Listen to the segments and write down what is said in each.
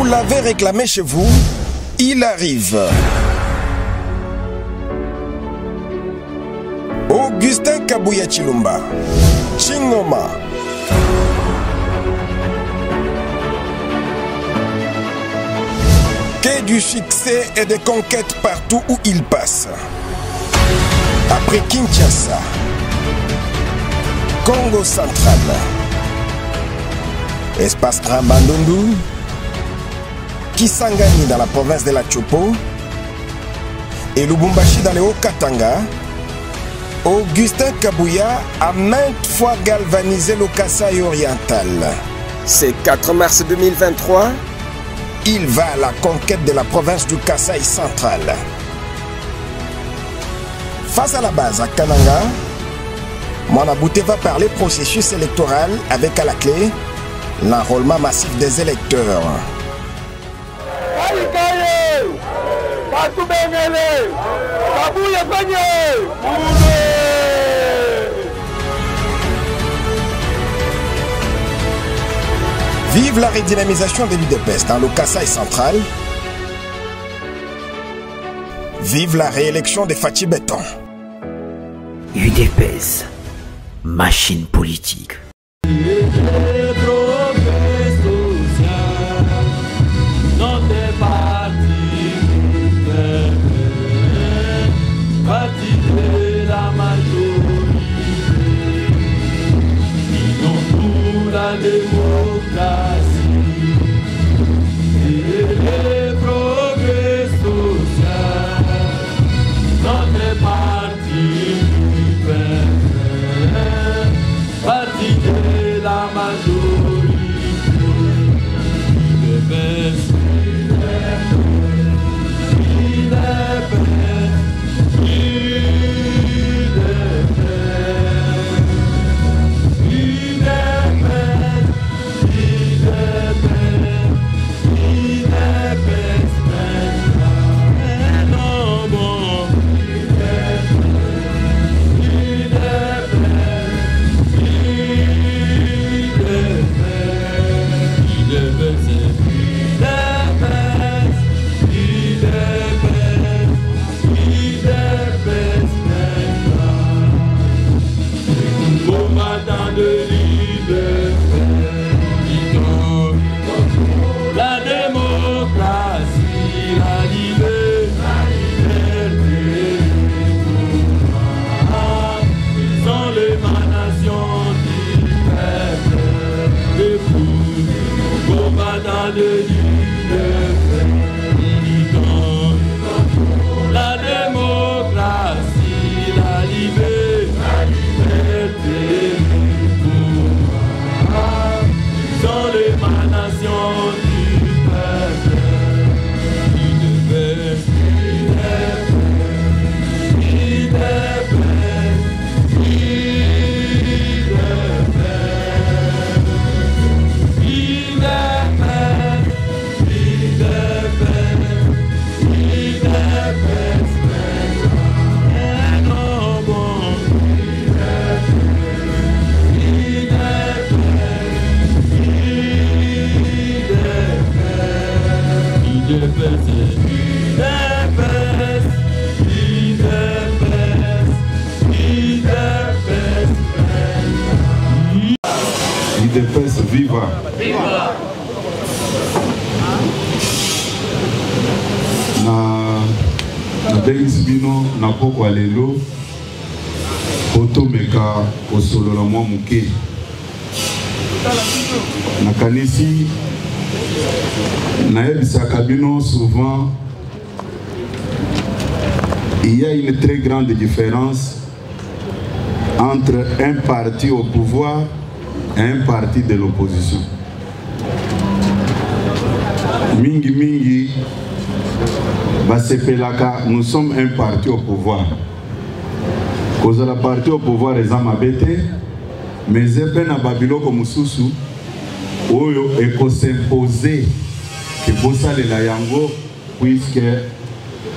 l'avez réclamé chez vous, il arrive. Augustin Kabuya Chilumba, Chingoma. Que du succès et des conquêtes partout où il passe. Après Kinshasa, Congo central, Espace Grand Bandundu, Kisangani dans la province de la Chopo et Lubumbashi dans le Haut-Katanga, Augustin Kabuya a maintes fois galvanisé le Kasaï oriental. Ce 4 mars 2023, il va à la conquête de la province du Kasaï central. Face à la base à Kananga, Mwanabouté va parler processus électoral avec à la clé l'enrôlement massif des électeurs. Vive la redynamisation de l'UDPS dans le Kasaï central. Vive la réélection de Fathi Béton. UDPS, machine politique. UDPS viva. Viva. Na bengisi bino na poko alelo otomeka osolola mwa muke nakanisi nayebisaka bino souvent il y a une très grande différence entre un parti au pouvoir et un parti de l'opposition. Mingi mingi basepelaka, nous sommes un parti au pouvoir. Cause la parti au pouvoir est amabete, mais ebe na babiloko mususu oyo eko s'imposer que bosale la yango puisque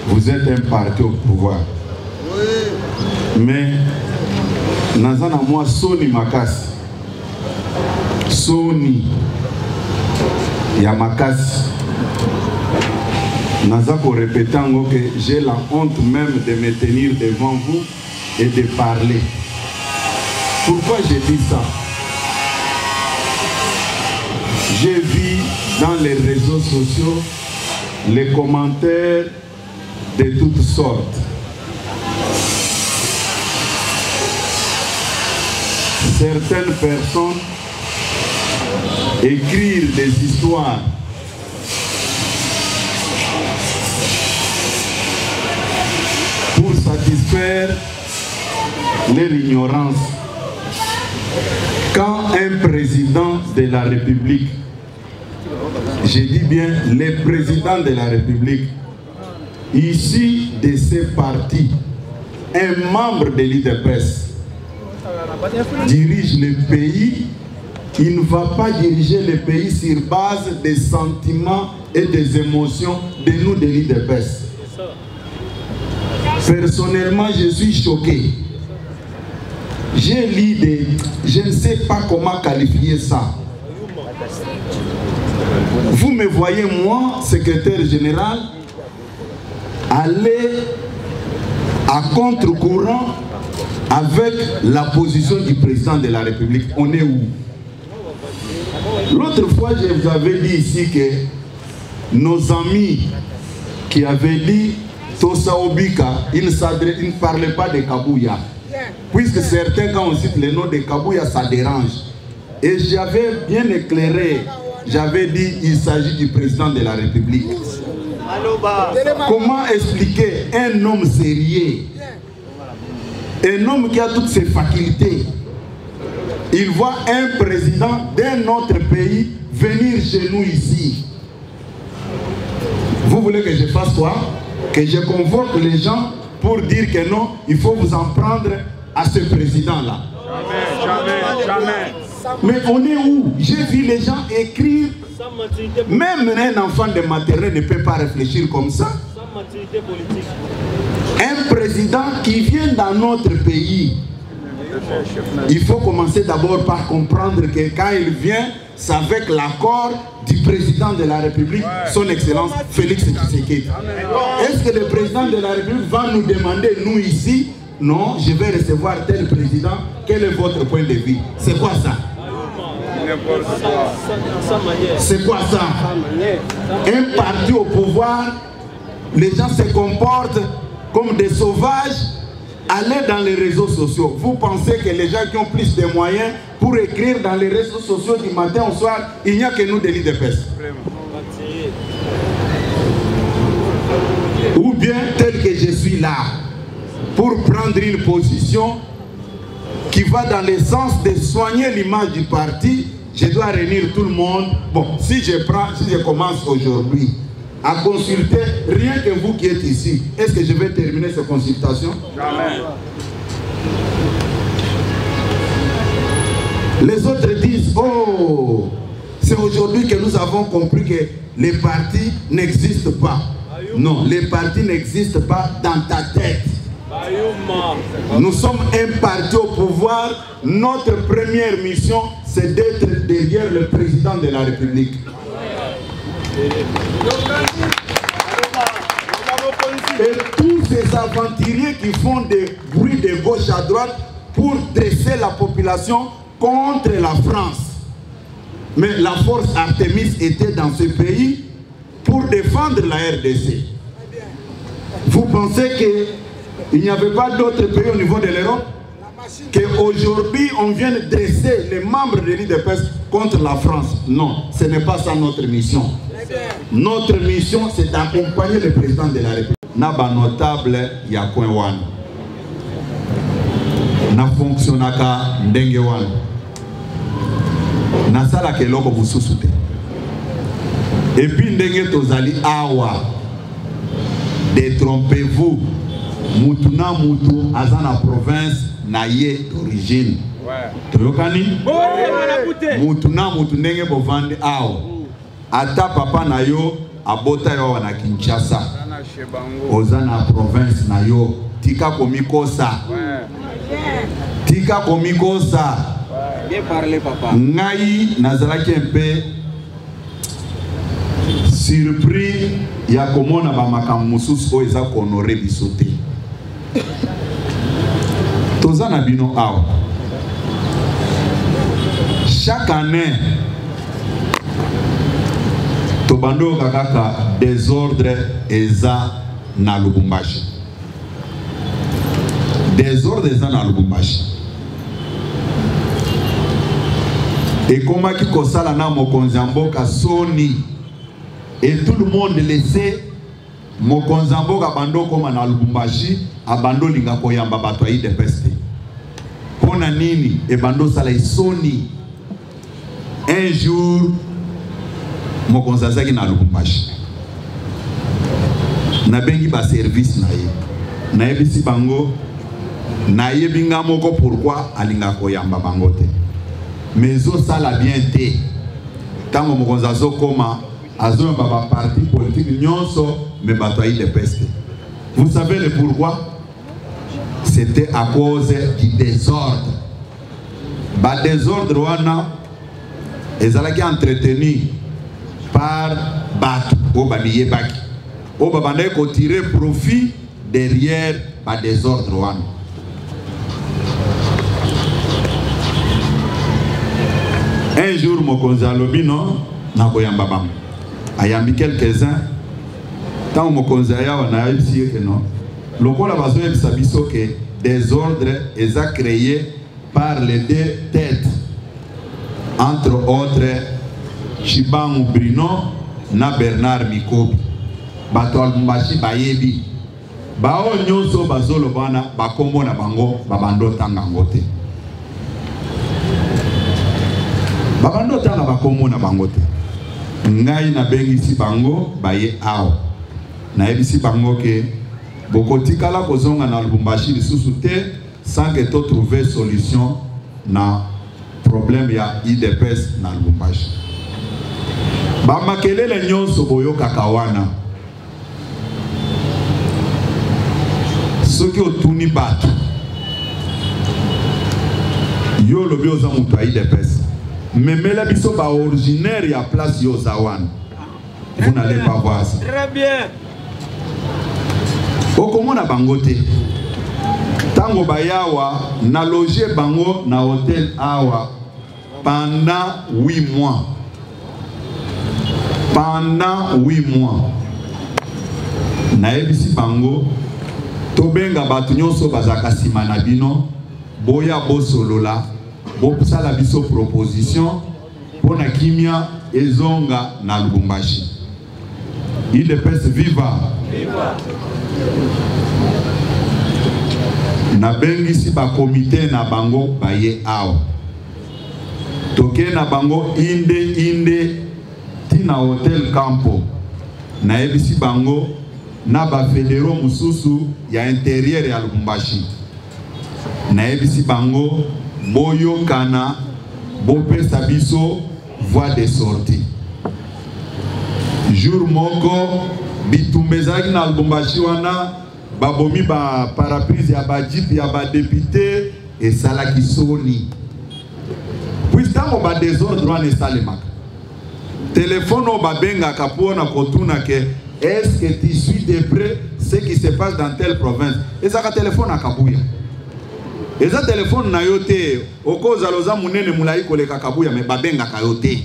vous êtes un parti au pouvoir. Mais nazana moi soni makasi, soni ya makasi Nazako répétant que j'ai la honte même de me tenir devant vous et de parler. Pourquoi j'ai dit ça? J'ai vu dans les réseaux sociaux les commentaires de toutes sortes. Certaines personnes écrivent des histoires pour satisfaire leur ignorance. Quand un président de la République, je dis bien les présidents de la République, issu de ces partis, un membre de l'UDPS, dirige le pays, il ne va pas diriger le pays sur base des sentiments et des émotions de nous de l'UDPS. Personnellement, je suis choqué. J'ai lu des... Je ne sais pas comment qualifier ça. Vous me voyez, moi, secrétaire général, aller à contre-courant avec la position du président de la République. On est où? L'autre fois, je vous avais dit ici que nos amis qui avaient dit Tosa Obika, ils ne parlaient pas de Kabouya. Puisque certains, quand on cite le nom de Kabouya, ça dérange. Et j'avais bien éclairé, j'avais dit il s'agit du président de la République. Comment expliquer un homme sérieux, un homme qui a toutes ses facultés, il voit un président d'un autre pays venir chez nous ici. Vous voulez que je fasse quoi? Que je convoque les gens pour dire que non, il faut vous en prendre à ce président-là. Jamais, jamais, jamais. Mais on est où? J'ai vu les gens écrire. Même un enfant de maternelle ne peut pas réfléchir comme ça. Un président qui vient dans notre pays, il faut commencer d'abord par comprendre que quand il vient, c'est avec l'accord du président de la République, son Excellence Félix Tshisekedi. Est-ce que le président de la République va nous demander, nous ici, non, je vais recevoir tel président, quel est votre point de vue? C'est quoi ça? C'est quoi ça? Un parti au pouvoir, les gens se comportent comme des sauvages. Allez dans les réseaux sociaux. Vous pensez que les gens qui ont plus de moyens pour écrire dans les réseaux sociaux du matin au soir, il n'y a que nous de l'UDPS. Ou bien tel que je suis là, pour prendre une position qui va dans le sens de soigner l'image du parti, je dois réunir tout le monde. Bon, si je commence aujourd'hui à consulter rien que vous qui êtes ici, est-ce que je vais terminer cette consultation? Jamais. Les autres disent, oh, c'est aujourd'hui que nous avons compris que les partis n'existent pas. Non, les partis n'existent pas dans ta tête. Nous sommes un parti au pouvoir. Notre première mission, c'est d'être derrière le président de la République. Et tous ces aventuriers qui font des bruits de gauche à droite pour dresser la population contre la France. Mais la force Artémis était dans ce pays pour défendre la RDC. Vous pensez qu'il n'y avait pas d'autres pays au niveau de l'Europe? Qu'aujourd'hui on vient de dresser les membres de l'UDPS contre la France? Non, ce n'est pas ça notre mission. Notre mission, c'est d'accompagner le président de la République. Naba notable Yakwen Wan. Na fonctionnaka ndenge wan. Na sala ke loko bususute. Et puis ndenge tozali awa. Détrompez-vous. Mutuna mutu azana province na ye d'origine. Toyokani? Mutuna mutu ndenge bovandi awa. Ata papa na yo abota yo na Kinshasa. Ozana province na yo. Tika komikosa. Tika komikosa. Bien parlé papa. Ngai nazalaki un peu surpris ya komona ba makambo mosusu oyo eza kohonore biso te. Toza na bino awa. Chaque année, tobando kaka désordre eza na Lubumbashi. Désordre eza na Lubumbashi. Et comme qui kosala na mokonzi mboka soni, et tout le monde le sait, mokonzi mboka bando koma na Lubumbashi, abando linga koyamba bato aide peste. Pona nini e bando sala soni. Un jour, mokonzi azaki na Lubumbashi. Na bengi ba service na ye. Na yebisi bango, na yebinga moko pourquoi alinga koyamba bango te. Mais au sala bien te. Tango mokonzi azokoma, azomba ba parti politique nyonso me bato aide peste. Vous savez le pourquoi? C'était à cause du désordre. Ba désordre wana ezalaki entretenu par Bat Obaniye Baki. Obabanda ko tirer profit derrière ba désordre wana. Un jour mokonzi alobi non na koyamba bam. Ayambi quelques-uns. Tant mokonzi aya na yebisi que non. Lokola bazo yebisa biso que désordre est créé par les deux têtes. Entre autres, Chibangu Brino na Bernard Mikobi. Bato Lubumbashi bayebi. Bao nyonso bazolo bana bakombo na bango babando tanga ngote. Babando tanga bakombo na bango te. Ngai na bengi si bango baye ao. Na yebisi bango ke bokotikala kozonga na Lubumbashi lisusu te sans que to trouver solution na problème ya IDPS na Lubumbashi. Ba makelele nyonso boyo kakawana. Soki otuni bato. Yo lobi oza mutu ya IDPS. Memela biso ba originaire ya place yo zawana. Vous n'allez pas voir ça. Très bien. Okomona bango te. Tango bayawa na loger bango na hôtel awa pendant 8 mois. Pendant 8 mois. Na ebisi bango tobenga batu nyonso bazaka sima na bino boya bosolola bosala biso proposition pona kimia ezonga na Lubumbashi. IDPS viva. Viva. Na bengi si ba comité na bango baye awa. Toke na bango inde tina hotel Campo. Na ebisi bango na ba fédéraux mususu ya intérieur ya Lubumbashi. Na ebisi bango boyo kana bopesa biso voie de sortie. Jour moko bitumbezaki na Lubumbashi wana babomi ba parapluie ya ba jeep ya ba député et salaki soni. Puis tango ba désordre wana esalemaka. Téléphone o babenga kapona kotuna ke est-ce que tu suis de près ce qui se passe dans telle province? Ezaka téléphone akabuya. Eza téléphone na yote okoza loza munene mulai koleka kabuya me babenga kayote.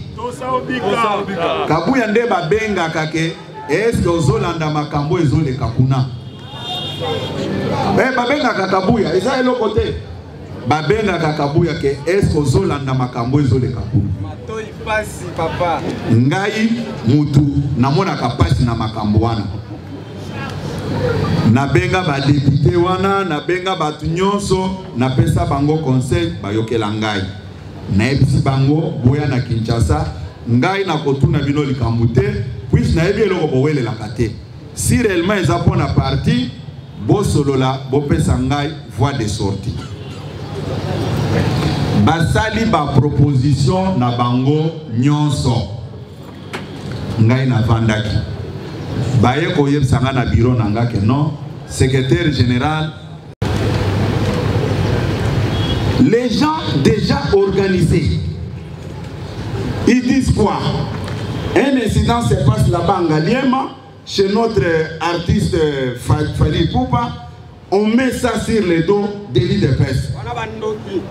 Kabuya nde babenga kake est-ce que ozolanda makambo ezoleka kuna? Babenga kakabuya eza eloko te. Babenga kakabuya ke est-ce que ozolanda makambo ezoleka kuna? Matoi pasi papa. Ngai mutu namona kapasi na makambo wana. Na benga ba député wana, na benga batu nyonso, na pesa bango conseil bayokela ngai. Na ebisi bango boya na Kinshasa, ngai na kotuna bino likambo te, puis na ebi eloko bowelela kate. Si réellement eza pona parti, bo solola, bo pesa ngai voie de sortie. Basali ba proposition na bango nyonso. Ngai na vandaki. Baye koyeb sanga na bureau nanga ke non, secrétaire général. Les gens déjà organisés, ils disent quoi? Un incident se passe là-bas en Galiema, chez notre artiste Fali Poupa. On met ça sur le dos des lits de presse.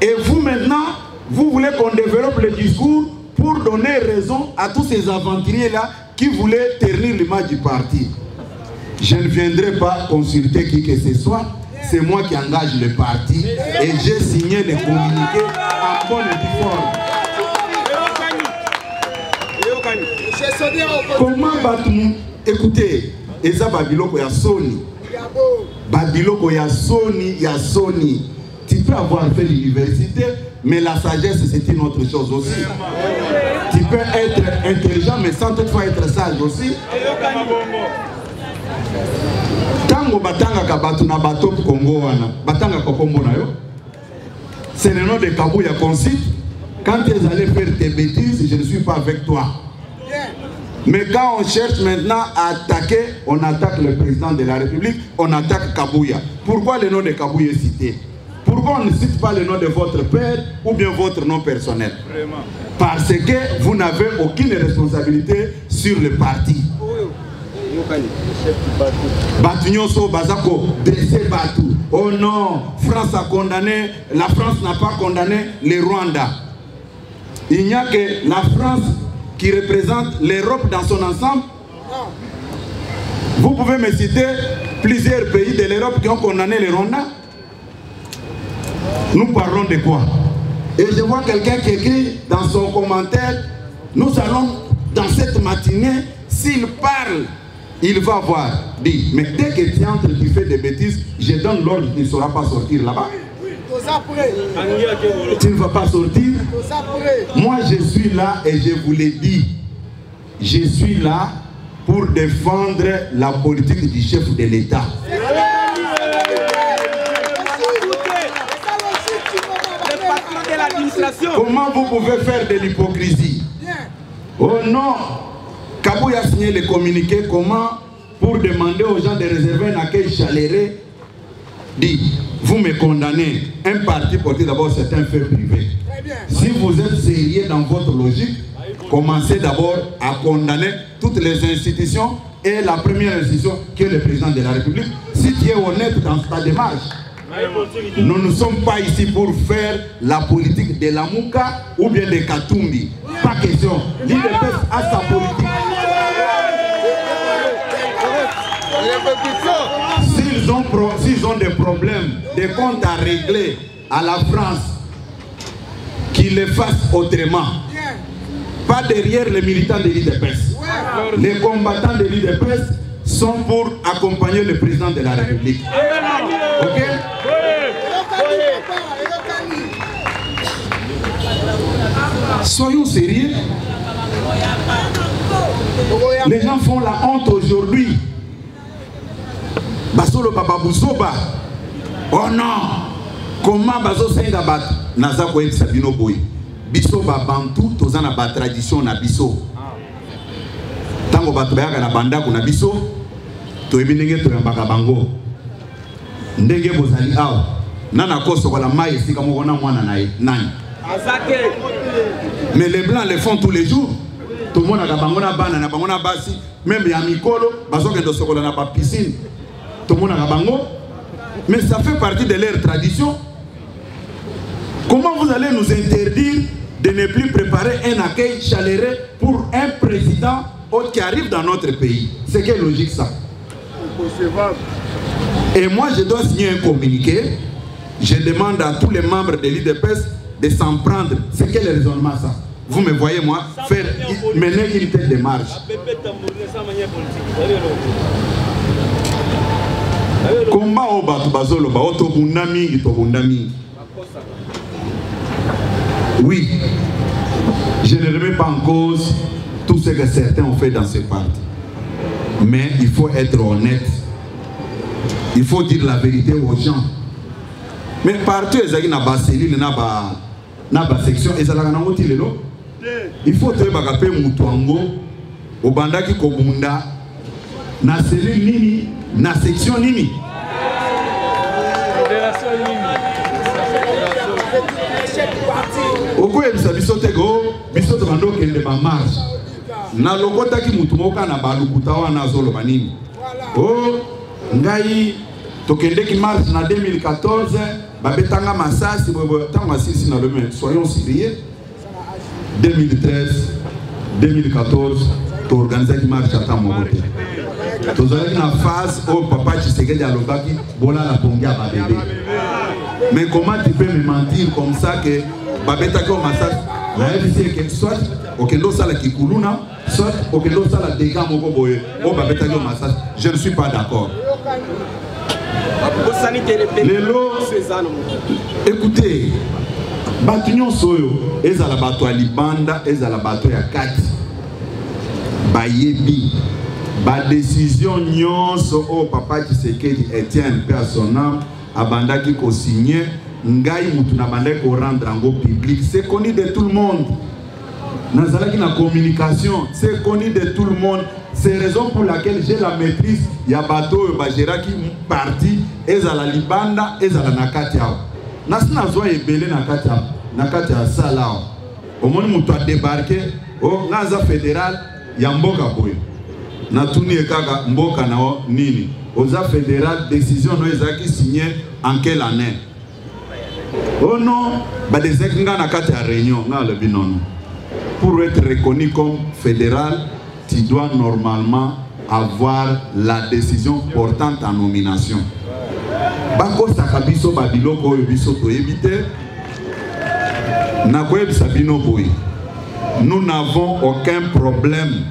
Et vous maintenant, vous voulez qu'on développe le discours pour donner raison à tous ces aventuriers-là qui voulaient ternir l'image du parti. Je ne viendrai pas consulter qui que ce soit. C'est moi qui engage le parti et j'ai signé les communiqués en bonne et due forme. Comment Batumou? Écoutez, Eza Babiloko ya Sony. Babiloko ya Sony. Tu peux avoir fait l'université, mais la sagesse c'est une autre chose aussi. Tu peux être intelligent, mais sans toutefois être sage aussi. Tango batanga kabatu na bato Congo wana. Batanga kokombo na yo. C'est le nom de Kabouya Concite. Quand ils allaient faire tes bêtises, je ne suis pas avec toi. Mais quand on cherche maintenant à attaquer, on attaque le président de la République, on attaque Kabouya. Pourquoi le nom de Kabouya est cité? Pourquoi on ne cite pas le nom de votre père ou bien votre nom personnel? Vraiment. Parce que vous n'avez aucune responsabilité sur le parti. Batunyoso Bazako, dressé Batou. Oh non, France a condamné, la France n'a pas condamné le Rwanda. Il n'y a que la France qui représente l'Europe dans son ensemble. Vous pouvez me citer plusieurs pays de l'Europe qui ont condamné le Rwanda. Nous parlons de quoi? Et je vois quelqu'un qui écrit dans son commentaire, nous allons dans cette matinée, s'il parle, il va voir. Dit, mais dès que tu entres, tu fais des bêtises, je donne l'ordre, tu ne sauras pas sortir là-bas. Tu ne vas pas sortir. Moi je suis là et je vous l'ai dit. Je suis là pour défendre la politique du chef de l'État. Comment vous pouvez faire de l'hypocrisie? Oh non! Kabouya a signé le communiqué. Comment? Pour demander aux gens de réserver un accueil chaleureux. Dit, vous me condamnez. Un parti politique, d'abord, c'est un fait privé. Si vous êtes sérieux dans votre logique, commencez d'abord à condamner toutes les institutions et la première institution qui est le président de la République. Si tu es honnête dans ta démarche, nous ne sommes pas ici pour faire la politique de la Mouka ou bien de Katumbi. Pas question. L'IDPS a sa politique. S'ils ont des problèmes, des comptes à régler à la France, qu'ils le fassent autrement. Pas derrière les militants de l'IDPS. Les combattants de l'IDPS sont pour accompagner le président de la République. Ok? Soyons sérieux. Les gens font la honte aujourd'hui. Basolo Baba Bouzoba. Oh non! Comment Bazo Senga Bat Naza Koen Sabino Boy? Biso Babantu, Tozana Ba tradition na biso. Tango Batbayaka na Banda kuna biso, Toebinenge Toyambaka Bango. Ndenge Bozali Ao. Nana Koso Kola Maï, Sika Mogona Mwana Nani. Mais les Blancs le font tous les jours. Tout le monde a Bangona Bana, na Bangona Basi, même Yamikolo, Bazoke de Sokola na pas piscine. Tout le monde a Bango. Mais ça fait partie de leur tradition. Comment vous allez nous interdire de ne plus préparer un accueil chaleureux pour un président qui arrive dans notre pays? C'est quelle logique ça? Et moi je dois signer un communiqué. Je demande à tous les membres de l'IDPS de s'en prendre. C'est quel raisonnement ça? Vous me voyez moi faire mener une telle démarche. Combat au batu bazolo ba oto bundami to bundami. Oui, je ne remets pas en cause tout ce que certains ont fait dans ce parti. Mais il faut être honnête. Il faut dire la vérité aux gens. Mais partout, il y a une cellule, une section, il faut que tu aies Moutuango, au bandaki Kobunda, na cellule nini, na section nini. Au coup, il y a des bisotes qui ont marche. na lokota ki mutumoka na balukuta wana zolo banini. Oh, ngai tokende ki mars na 2014 babetanga masasi tanga sisi na le soyons sérieux. 2013 2014 to organiser ki marche ata mokote. Tozalaki na phase au papa Tshisekedi alobaki bola la pongia ba bébé. Mais comment tu peux me mentir comme ça que babetaki au massage na yebisi que soit okendo sala kikuluna soit okendo sala dégâts moko boye o babetaki au massage. Je ne suis pas d'accord. Lelo, écoutez, Batunyon Soyo, ezala bato ya libanda, ezala bato ya kati. Bayebi, ba décision nyonso o papa Tshisekedi Etienne personnel abandaki ko signer, ngai mutu na bandaki ko rendre en public, c'est connu de tout le monde. Nazalaki na communication, c'est connu de tout le monde. C'est raison pour laquelle j'ai la maîtrise ya bato ba geraki parti ezala libanda ezala nakati yao. Nasina zwa ebele nakati yao, nakati ya salao. Omoni mutu a débarqué o ngaza fédéral ya mboka boyo. Na tuni ekaka mboka nao nini? Oza fédéral décision no ezaki signé en quelle année? Oh non, ba desek nga nakati ya réunion nga le binono. Pour être reconnu comme fédéral, tu dois normalement avoir la décision portant ta nomination. Bako sakabiso babiloko biso to éviter. Nakoyeb sabino boy. Nous n'avons aucun problème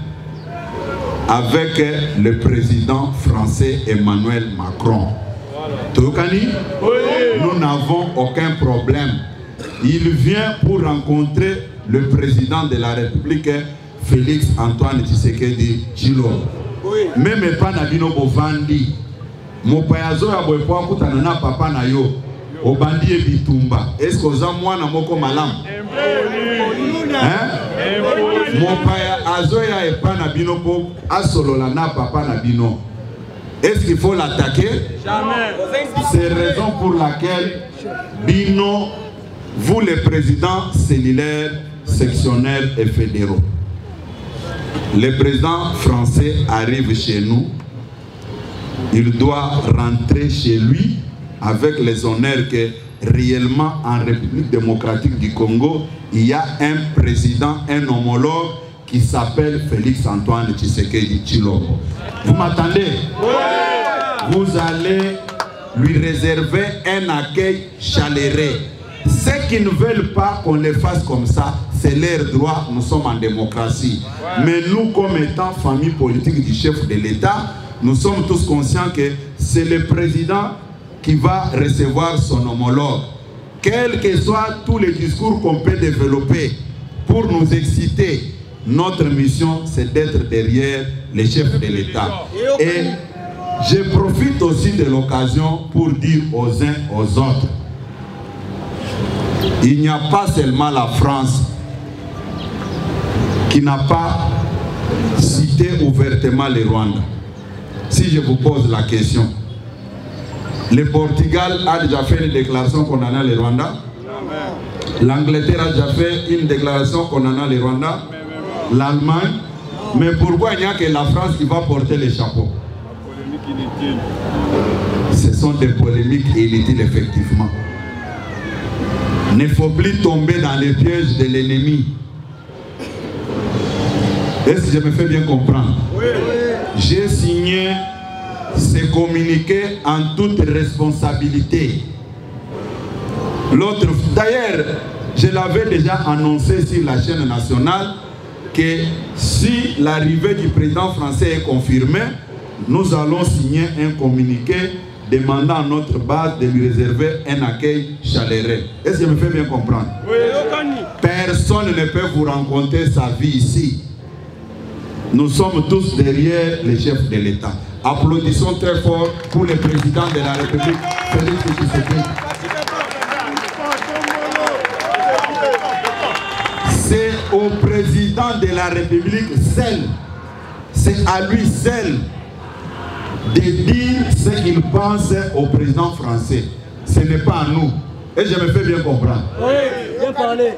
avec le président français Emmanuel Macron. Tokani? Nous n'avons aucun problème. Il vient pour rencontrer le président de la République, Félix Antoine Tshisekedi Tshilombo. Même pas na bino bovandi. Mon payazo ya boepo kutana na papa na yo. Obandi e bitumba. Est-ce que oza mwana moko malam? Hein? Mon payazo ya epa na bino po asolola na papa na bino. Est-ce qu'il faut l'attaquer? Jamais. C'est la raison pour laquelle bino, vous les présidents cellulaires, sectionnels et fédéraux. Le président français arrive chez nous, il doit rentrer chez lui avec les honneurs que réellement en République démocratique du Congo, il y a un président, un homologue qui s'appelle Félix Antoine Tshisekedi Tshilombo. Vous m'attendez? Oui. Vous allez lui réserver un accueil chaleureux. Ceux qui ne veulent pas qu'on les fasse comme ça, c'est leur droit, nous sommes en démocratie. Ouais. Mais nous, comme étant famille politique du chef de l'État, nous sommes tous conscients que c'est le président qui va recevoir son homologue. Quels que soient tous les discours qu'on peut développer pour nous exciter, notre mission, c'est d'être derrière les chefs de l'État. Et je profite aussi de l'occasion pour dire aux uns aux autres, il n'y a pas seulement la France qui n'a pas cité ouvertement le Rwanda. Si je vous pose la question, le Portugal a déjà fait une déclaration condamnant le Rwanda. L'Angleterre a déjà fait une déclaration condamnant le Rwanda. L'Allemagne. Mais pourquoi il n'y a que la France qui va porter les chapeaux? Ce sont des polémiques inutiles, effectivement. Il ne faut plus tomber dans les pièges de l'ennemi. Est-ce que je me fais bien comprendre? Oui. J'ai signé ce communiqué en toute responsabilité. L'autre, d'ailleurs, je l'avais déjà annoncé sur la chaîne nationale que si l'arrivée du président français est confirmée, nous allons signer un communiqué demandant à notre base de lui réserver un accueil chaleureux. Est-ce que je me fais bien comprendre? Oui. Personne ne peut vous raconter sa vie ici. Nous sommes tous derrière les chefs de l'État. Applaudissons très fort pour le président de la République, Félix Tshisekedi. C'est au président de la République seul, c'est à lui seul de dire ce qu'il pense au président français. Ce n'est pas à nous. Et je me fais bien comprendre. Oui, bien parlé.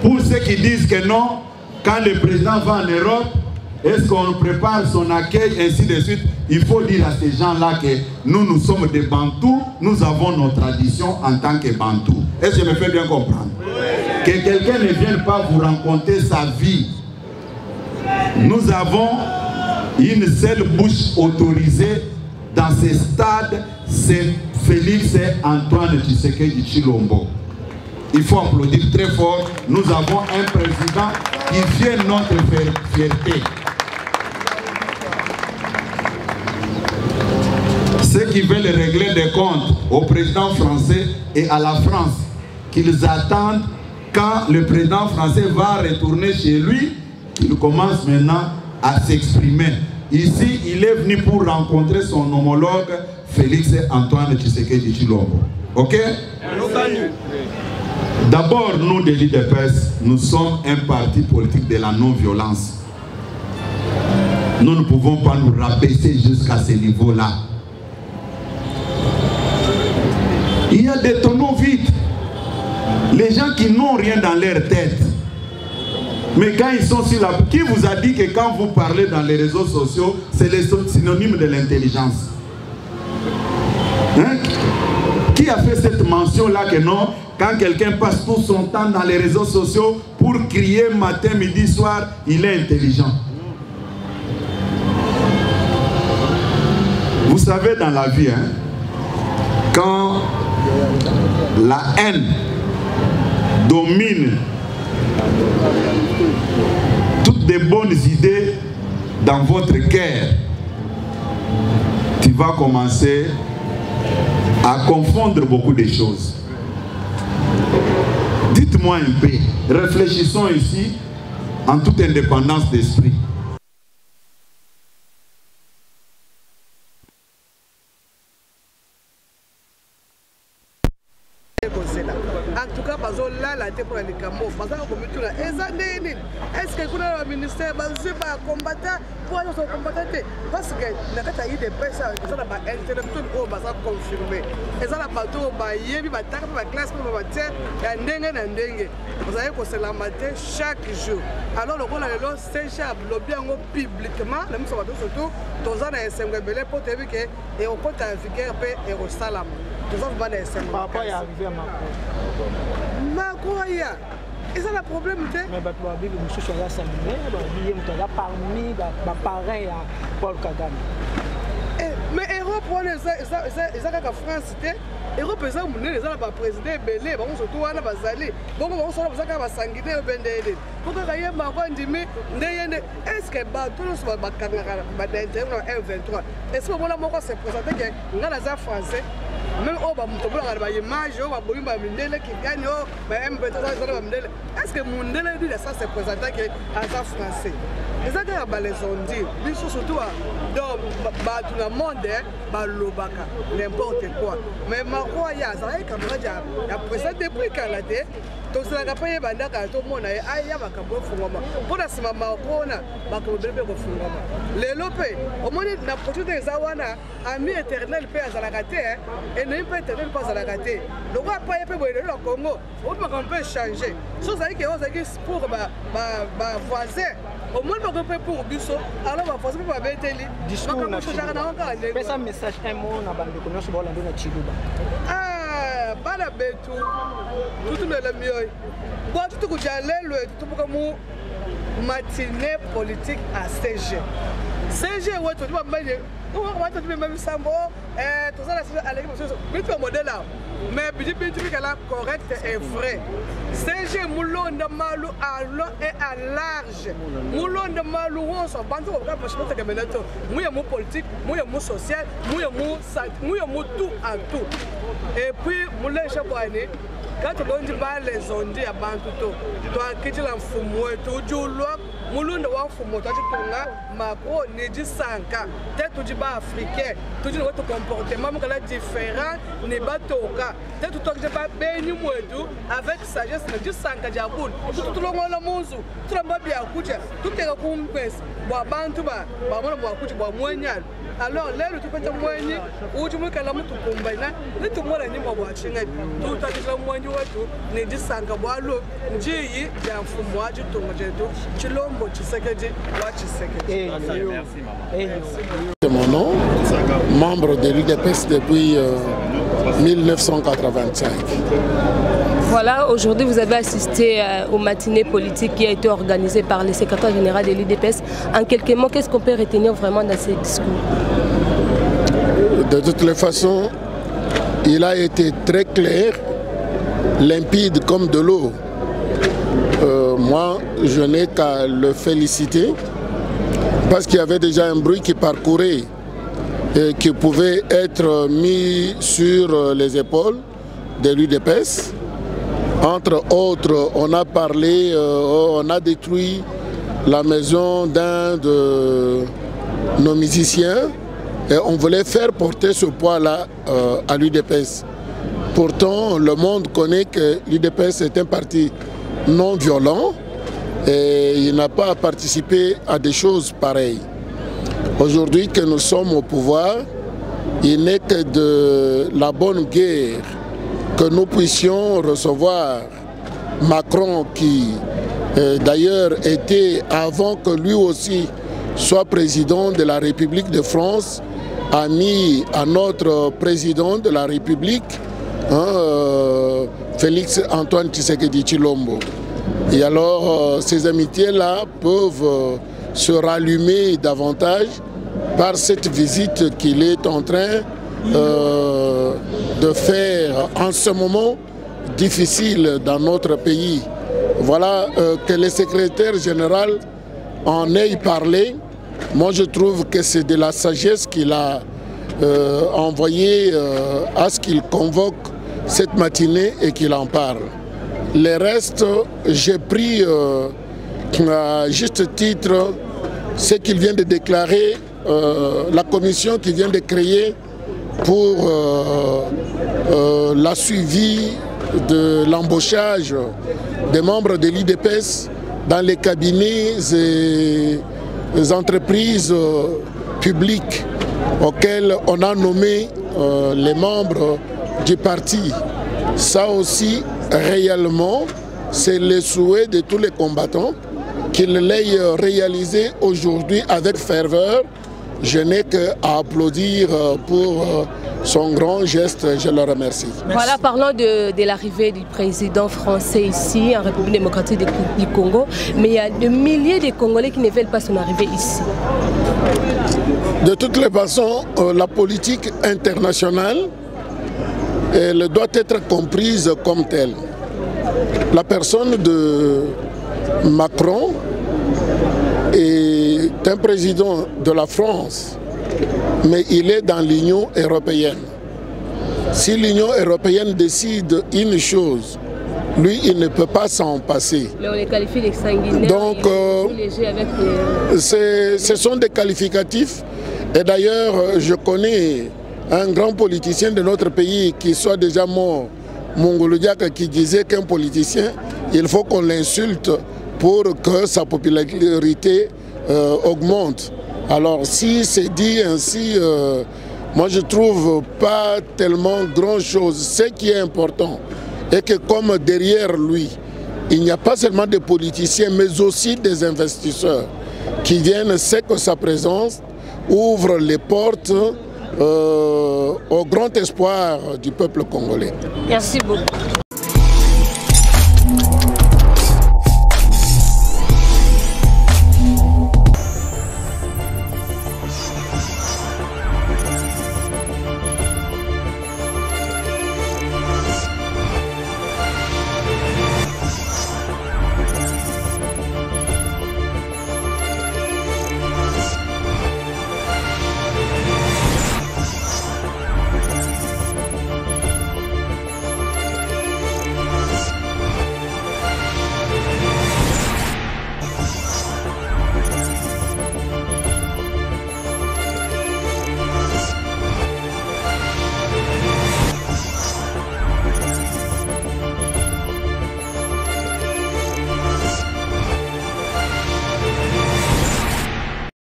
Pour ceux qui disent que non, quand le président va en Europe, Est-ce qu'on prépare son accueil, ainsi de suite? Il faut dire à ces gens-là que nous sommes des Bantous, nous avons nos traditions en tant que Bantous. Est-ce que je me fais bien comprendre? Que quelqu'un ne vienne pas vous raconter sa vie. Nous avons une seule bouche autorisée dans ces stades, c'est Félix Antoine Tshisekedi Tshilombo. Il faut applaudir très fort. Nous avons un président qui fait notre fierté. Ceux qui veulent régler des comptes au président français et à la France, qu'ils attendent quand le président français va retourner chez lui, qu'il commence maintenant à s'exprimer. Ici, il est venu pour rencontrer son homologue Félix Antoine Tshisekedi Tshilombo. Ok? D'abord, nous, de l'IDPS, nous sommes un parti politique de la non-violence. Nous ne pouvons pas nous rabaisser jusqu'à ce niveau-là. Il y a des tonneaux vides. Les gens qui n'ont rien dans leur tête. Mais quand ils sont sur la... Qui vous a dit que quand vous parlez dans les réseaux sociaux, c'est le synonyme de l'intelligence? Hein? Qui a fait cette mention-là que non, quand quelqu'un passe tout son temps dans les réseaux sociaux pour crier matin, midi, soir, il est intelligent? Vous savez, dans la vie, hein, quand la haine domine toutes les bonnes idées dans votre cœur, tu vas commencer à confondre beaucoup de choses. Dites-moi un peu, réfléchissons ici en toute indépendance d'esprit. En tout cas, là, pour les Cambo, est-ce que le ministère va combattre pour aller combattre? Parce que il y a des personnes qui sont intellectuels ou confirmés. Et ça, la classe vous savez que c'est la matin chaque jour. Alors, le rôle c'est bien publiquement, le surtout, dans un SMG pour te dire que et au compte africain et au salam. Par rapport à arriver à Macron, et ça le problème. Mais je suis là parmi pareil à Paul Kagame. Mais Europe, ils ont France, Europe, ils ont le président Belé, surtout on a basali. Bon, on s'en va sanguiner au Bendé. Pourquoi il y a Macron dit mais est-ce que tout soit M23? Est-ce que on s'est présenté que nous français? Même au image, qui gagne, est-ce que Mundele dit ça c'est présenté à ça français? Les gens les ont dit, mais surtout dans le monde, n'importe quoi. Mais Macron, il y a un président depuis Canada. Donc, c'est la campagne de tout le monde. Il y a un pour la semaine, les lopés, au moins, la production des Awana, ami éternel paix à la gâté, et n'est pas éternel pas à la gâté. Le roi pas y peut le Congo, on peut changer. Chose à dire que pour ma voisin. Au moins, on peut pour Busso, alors on va faire un discours. Mais un message, un mot, on a besoin de la Chiluba. Ah, bala betu, tout le mieux. Bon, tout ce que j'allais, tout comme matinée politique à CG. CG, ouais, tu vas me dire, on va te dire même Sambo, tout ça, mais tu as un modèle là. Mais tu dis qu'elle est correcte et vraie. CG Moulon de Malou à long et à large. Moulon de Malou, on s'en bande au cas parce que moi, il y a mon politique, moi, il y a mon social, moi, il y a mon tout à tout. Et puis, Moulin Chabouane, quand tu dis les ondes à Bantuto, tu as quitté l'enfumoué, tu joues l'autre, Moulin de Wafumou, tu as dit que Macron n'est dit 5 ans. Peut-être que tu dis africain, tu dis votre comportement différent, n'est pas ton cas. Peut-être que tu n'as pas béni avec sagesse, tu dis 5 ans, tout le monde a monzu, tout le monde a bien à tout est complexe. Bantuba, Bantuba, alors lelo tupata mwanyi uti mwikala mutu kumbaina nitumwala nyimba bwachinga tutakisha mwanyi wetu nijisanga bwalo njiyi ya mfumo wa chitungo chetu Chilombo Tshisekedi wa Tshisekedi. C'est mon nom, membre de l'UDPS depuis 1985. Voilà, aujourd'hui vous avez assisté aux matinées politiques qui a été organisée par le secrétaire général de l'UDPS. En quelques mots, qu'est-ce qu'on peut retenir vraiment dans ces discours? De toutes les façons, il a été très clair, limpide comme de l'eau. Moi, je n'ai qu'à le féliciter parce qu'il y avait déjà un bruit qui parcourait et qui pouvait être mis sur les épaules de l'UDPS. Entre autres, on a parlé, on a détruit la maison d'un de nos musiciens et on voulait faire porter ce poids-là à l'UDPS. Pourtant, le monde connaît que l'UDPS est un parti non violent et il n'a pas participé à des choses pareilles. Aujourd'hui que nous sommes au pouvoir, il n'est que de la bonne guerre que nous puissions recevoir Macron qui d'ailleurs était, avant que lui aussi soit président de la République de France, ami à notre président de la République, Félix Antoine Tshisekedi Chilombo. Et alors ces amitiés-là peuvent se rallumer davantage par cette visite qu'il est en train de faire en ce moment difficile dans notre pays. Voilà, que le secrétaire général en ait parlé. Moi je trouve que c'est de la sagesse qu'il a envoyé à ce qu'il convoque cette matinée et qu'il en parle. Le reste, j'ai pris à juste titre ce qu'il vient de déclarer, la commission qui vient de créer pour la suivi de l'embauchage des membres de l'UDPS dans les cabinets et les entreprises publiques auxquelles on a nommé les membres du parti. Ça aussi, réellement, c'est le souhait de tous les combattants qu'il l'ait réalisé aujourd'hui avec ferveur. Je n'ai qu'à applaudir pour son grand geste, je le remercie. Voilà, parlons de l'arrivée du président français ici, en République démocratique du Congo, mais il y a des milliers de Congolais qui ne veulent pas son arrivée ici. De toutes les façons, la politique internationale, elle doit être comprise comme telle. La personne de Macron est un président de la France, mais il est dans l'Union européenne. Si l'Union européenne décide une chose, lui, il ne peut pas s'en passer. Mais on les qualifie de sanguinaires. Donc, ce sont des qualificatifs. Et d'ailleurs, je connais un grand politicien de notre pays qui soit déjà mort, Mongolo Diaka, qui disait qu'un politicien, il faut qu'on l'insulte pour que sa popularité augmente. Alors si c'est dit ainsi, moi je trouve pas tellement grand chose. Ce qui est important est que comme derrière lui, il n'y a pas seulement des politiciens mais aussi des investisseurs qui viennent, c'est que sa présence ouvre les portes au grand espoir du peuple congolais. Merci beaucoup.